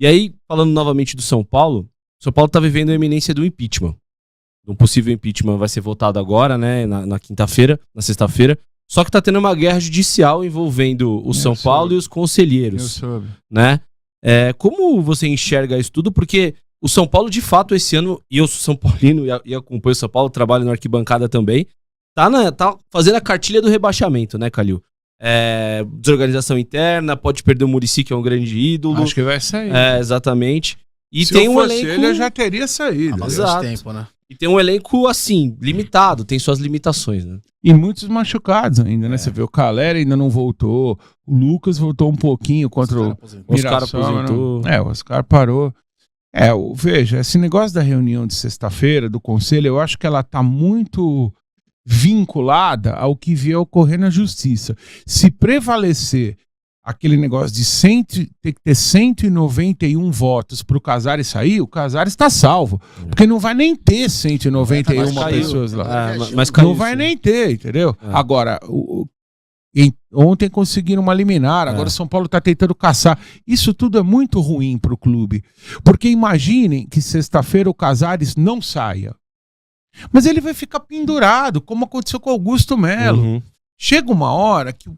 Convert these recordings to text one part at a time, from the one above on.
E aí, falando novamente do São Paulo tá vivendo a iminência do impeachment. Um possível impeachment vai ser votado agora, né, na quinta-feira, na sexta-feira. Só que tá tendo uma guerra judicial envolvendo o São Paulo e os conselheiros. Eu soube. Né? Como você enxerga isso tudo? Porque o São Paulo, de fato, esse ano, e eu sou São Paulino e acompanho o São Paulo, trabalho na arquibancada também, tá fazendo a cartilha do rebaixamento, né, Calil? Desorganização interna, pode perder o Muricy, que é um grande ídolo. Acho que vai sair. Exatamente. E se tem eu um fosse elenco... ele, eu já teria saído. Exato. Tempo, né? E tem um elenco, assim, limitado, tem suas limitações, né? E muitos machucados ainda, né? Você vê, o Calera ainda não voltou, o Lucas voltou um pouquinho contra o Oscar aposentou. O Oscar parou. Veja, esse negócio da reunião de sexta-feira, do conselho, eu acho que ela tá muito vinculada ao que vier ocorrer na justiça. Se prevalecer aquele negócio de ter que ter 191 votos para o Casares sair, o Casares está salvo. Porque não vai nem ter 191 pessoas lá. Mas não vai nem ter, entendeu? Agora, ontem conseguiram uma liminar, agora o São Paulo está tentando caçar. Isso tudo é muito ruim para o clube. Porque imaginem que sexta-feira o Casares não saia. Mas ele vai ficar pendurado, como aconteceu com o Augusto Melo. Uhum. Chega uma hora que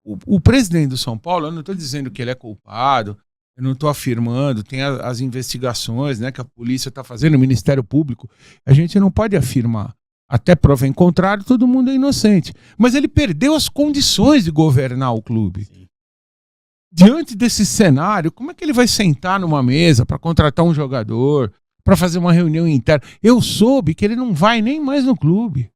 o presidente do São Paulo, eu não estou dizendo que ele é culpado, eu não estou afirmando, tem as investigações, né, que a polícia está fazendo, o Ministério Público, a gente não pode afirmar. Até prova em contrário, todo mundo é inocente. Mas ele perdeu as condições de governar o clube. Sim. Diante desse cenário, como é que ele vai sentar numa mesa para contratar um jogador, para fazer uma reunião interna? Eu soube que ele não vai nem mais no clube.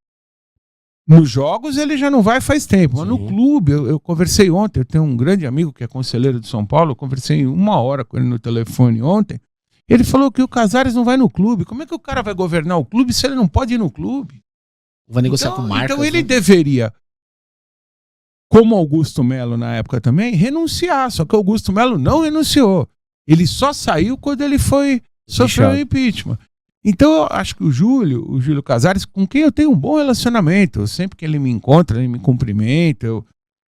Nos jogos ele já não vai faz tempo, mas no clube, eu conversei ontem, eu tenho um grande amigo que é conselheiro de São Paulo, eu conversei 1 hora com ele no telefone ontem, ele falou que o Casares não vai no clube. Como é que o cara vai governar o clube se ele não pode ir no clube? Vai negociar com marcas. Então ele deveria, como Augusto Melo na época também, renunciar, só que Augusto Melo não renunciou. Ele só saiu quando ele sofreu o impeachment. Então eu acho que o Júlio Casares, com quem eu tenho um bom relacionamento, sempre que ele me encontra, ele me cumprimenta,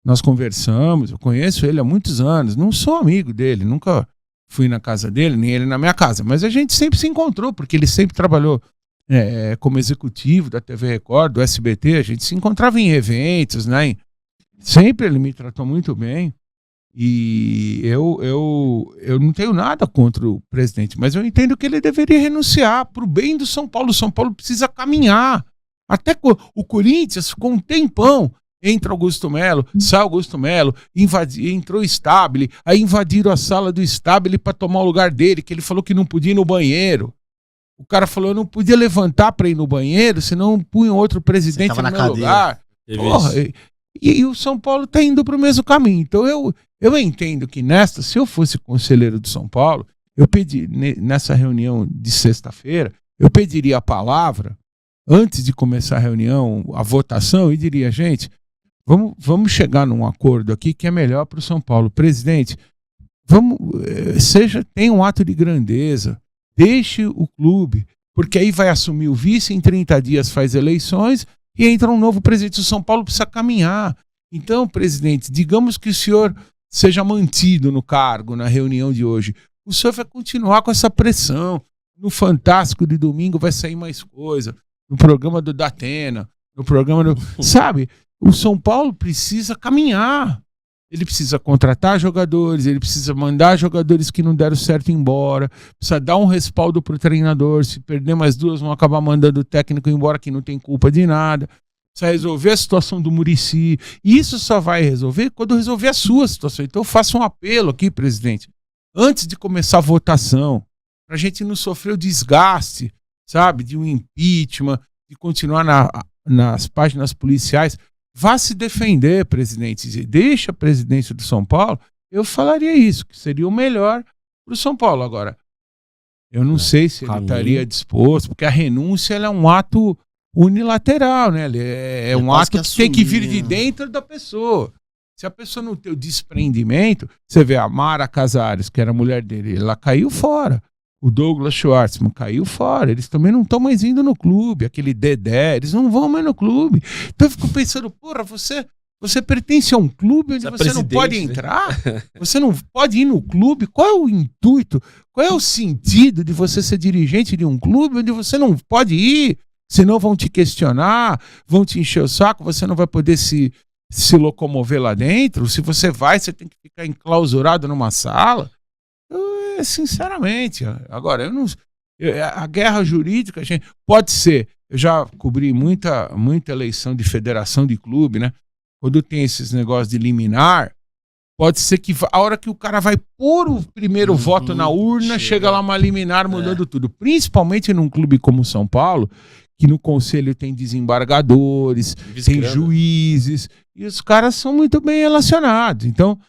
nós conversamos, eu conheço ele há muitos anos, não sou amigo dele, nunca fui na casa dele, nem ele na minha casa, mas a gente sempre se encontrou, porque ele sempre trabalhou como executivo da TV Record, do SBT, a gente se encontrava em eventos, né? Sempre ele me tratou muito bem. E eu não tenho nada contra o presidente, mas eu entendo que ele deveria renunciar para o bem do São Paulo. O São Paulo precisa caminhar. Até o Corinthians ficou um tempão. Entra Augusto Melo, sai Augusto Melo, entrou o Stabile, aí invadiram a sala do Stabile para tomar o lugar dele, que ele falou que não podia ir no banheiro. O cara falou, eu não podia levantar para ir no banheiro, senão punha outro presidente no meu lugar. Porra, e o São Paulo está indo para o mesmo caminho. Então eu entendo que se eu fosse conselheiro do São Paulo, nessa reunião de sexta-feira, eu pediria a palavra, antes de começar a reunião, a votação, e diria, gente, vamos chegar num acordo aqui que é melhor para o São Paulo. Presidente, tenha um ato de grandeza, deixe o clube, porque aí vai assumir o vice, em 30 dias faz eleições, e entra um novo presidente. O São Paulo precisa caminhar. Então, presidente, digamos que o senhor seja mantido no cargo na reunião de hoje. O senhor vai continuar com essa pressão. No Fantástico de domingo vai sair mais coisa. No programa do Datena, no programa do... Sabe, o São Paulo precisa caminhar. Ele precisa contratar jogadores, ele precisa mandar jogadores que não deram certo embora, precisa dar um respaldo para o treinador. Se perder mais 2, vão acabar mandando o técnico embora, que não tem culpa de nada. Precisa resolver a situação do Muricy. E isso só vai resolver quando resolver a sua situação. Então eu faço um apelo aqui, presidente, antes de começar a votação, para a gente não sofrer o desgaste, sabe, de um impeachment, de continuar nas páginas policiais. Vá se defender, presidente. Deixa a presidência do São Paulo. Eu falaria isso, que seria o melhor para o São Paulo. Agora, eu não sei se ele estaria disposto, porque a renúncia ela é um ato unilateral, né? É um ato que tem que vir de dentro da pessoa. Se a pessoa não tem o desprendimento, você vê a Mara Casares, que era a mulher dele, ela caiu fora. O Douglas Schwartzman caiu fora. Eles também não estão mais indo no clube. Aquele Dedé, eles não vão mais no clube. Então eu fico pensando, porra, você Você pertence a um clube onde você não pode entrar? Você não pode ir no clube? Qual é o intuito? Qual é o sentido de você ser dirigente de um clube onde você não pode ir? Senão vão te questionar, vão te encher o saco, você não vai poder se locomover lá dentro. Se você vai, você tem que ficar enclausurado numa sala. Sinceramente, agora, a guerra jurídica, gente, pode ser. Eu já cobri muita eleição de federação de clube, né? Quando tem esses negócios de liminar, pode ser que a hora que o cara vai pôr o primeiro voto na urna, chega lá uma liminar mudando tudo. Principalmente num clube como São Paulo, que no conselho tem desembargadores, tem juízes, e os caras são muito bem relacionados. Então,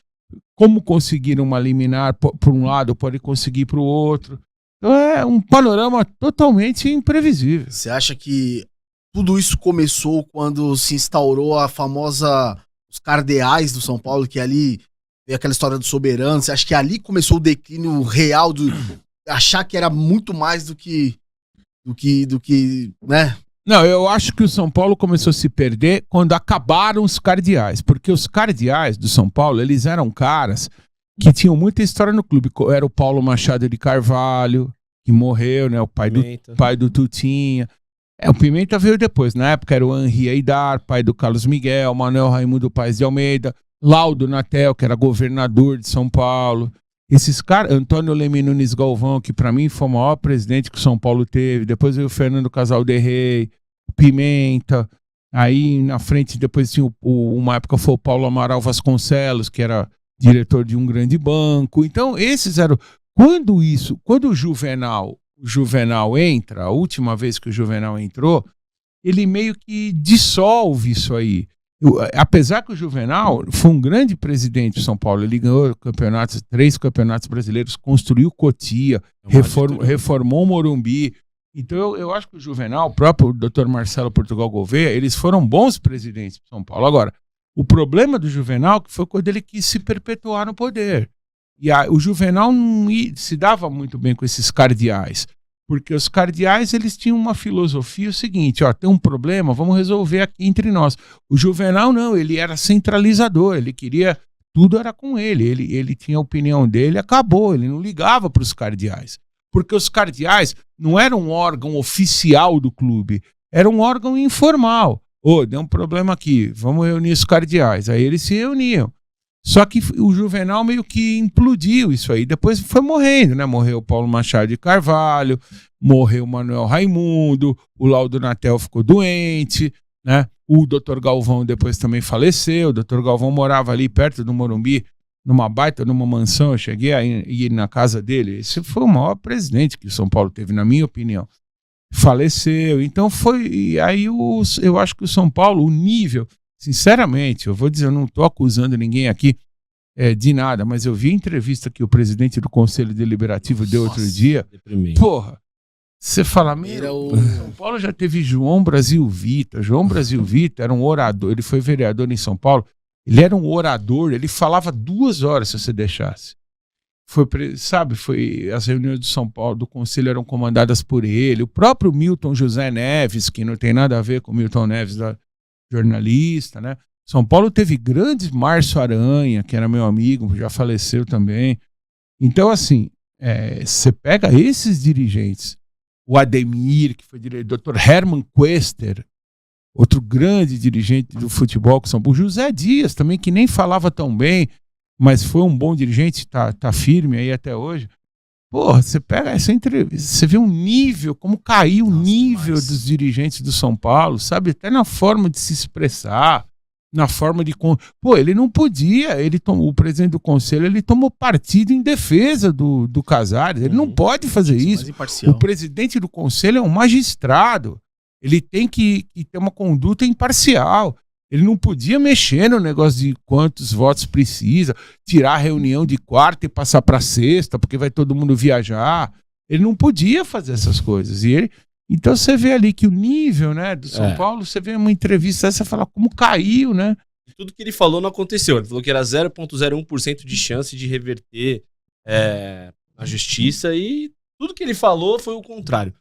como conseguir uma liminar por um lado, pode conseguir para o outro. Então é um panorama totalmente imprevisível. Você acha que tudo isso começou quando se instaurou a famosa os cardeais do São Paulo, que ali veio aquela história do soberano? Você acha que ali começou o declínio real do achar que era muito mais do que né? Não, eu acho que o São Paulo começou a se perder quando acabaram os cardeais, porque os cardeais do São Paulo, eles eram caras que tinham muita história no clube. Era o Paulo Machado de Carvalho, que morreu, né? O pai do Tutinha. O Pimenta veio depois. Na época era o Henri Aidar, pai do Carlos Miguel, Manuel Raimundo Paes de Almeida, Laudo Natel, que era governador de São Paulo. Esses caras, Antônio Leme Nunes Galvão, que pra mim foi o maior presidente que o São Paulo teve. Depois veio o Fernando Casal de Rey, Pimenta. Aí na frente depois tinha uma época foi o Paulo Amaral Vasconcelos, que era diretor de um grande banco. Então esses eram... Quando o Juvenal entra, a última vez que o Juvenal entrou, ele meio que dissolve isso aí. Apesar que o Juvenal foi um grande presidente de São Paulo, ele ganhou 3 campeonatos brasileiros, construiu Cotia, reformou o Morumbi. Então eu acho que o Juvenal, o próprio Dr. Marcelo Portugal Gouveia, eles foram bons presidentes de São Paulo. Agora, o problema do Juvenal foi quando ele quis se perpetuar no poder. E o Juvenal não se dava muito bem com esses cardeais. Porque os cardeais, eles tinham uma filosofia o seguinte, tem um problema, vamos resolver aqui entre nós. O Juvenal não, ele era centralizador, ele queria, tudo era com ele. Ele tinha a opinião dele, acabou, ele não ligava para os cardeais. Porque os cardeais não eram um órgão oficial do clube, era um órgão informal. Deu um problema aqui, vamos reunir os cardeais. Aí eles se reuniam. Só que o Juvenal meio que implodiu isso aí. Depois foi morrendo, né? Morreu o Paulo Machado de Carvalho, morreu o Manuel Raimundo, o Laudo Natel ficou doente, né? O Dr. Galvão depois também faleceu. O Dr. Galvão morava ali perto do Morumbi, numa mansão. Eu cheguei a ir na casa dele. Esse foi o maior presidente que o São Paulo teve, na minha opinião. Faleceu. Então foi... E aí eu acho que o São Paulo, o nível... Sinceramente, eu vou dizer, eu não estou acusando ninguém aqui de nada, mas eu vi a entrevista que o presidente do Conselho Deliberativo deu outro dia. Deprimente. Porra, você fala, São Paulo já teve João Brasil Vita. João Brasil Vita era um orador, ele foi vereador em São Paulo, ele era um orador, ele falava 2 horas se você deixasse. Foi as reuniões do São Paulo, do Conselho eram comandadas por ele, o próprio Milton José Neves, que não tem nada a ver com o Milton Neves jornalista, né? São Paulo teve grandes, Márcio Aranha, que era meu amigo, já faleceu também. Então, assim, você pega esses dirigentes, o Ademir, que foi diretor, Dr. Hermann Quester, outro grande dirigente do futebol com São Paulo, José Dias também, que nem falava tão bem, mas foi um bom dirigente, tá firme aí até hoje. Porra, você pega essa entrevista, você vê um nível, como caiu o nível dos dirigentes do São Paulo, sabe? Até na forma de se expressar, na forma de... ele não podia, o presidente do conselho, ele tomou partido em defesa do Casares, ele não pode fazer isso. O presidente do conselho é um magistrado, ele tem que ter uma conduta imparcial. Ele não podia mexer no negócio de quantos votos precisa, tirar a reunião de quarta e passar para sexta, porque vai todo mundo viajar. Ele não podia fazer essas coisas. Então você vê ali que o nível, né, do São Paulo, você vê uma entrevista essa e fala como caiu, né? Tudo que ele falou não aconteceu. Ele falou que era 0,01% de chance de reverter a justiça e tudo que ele falou foi o contrário.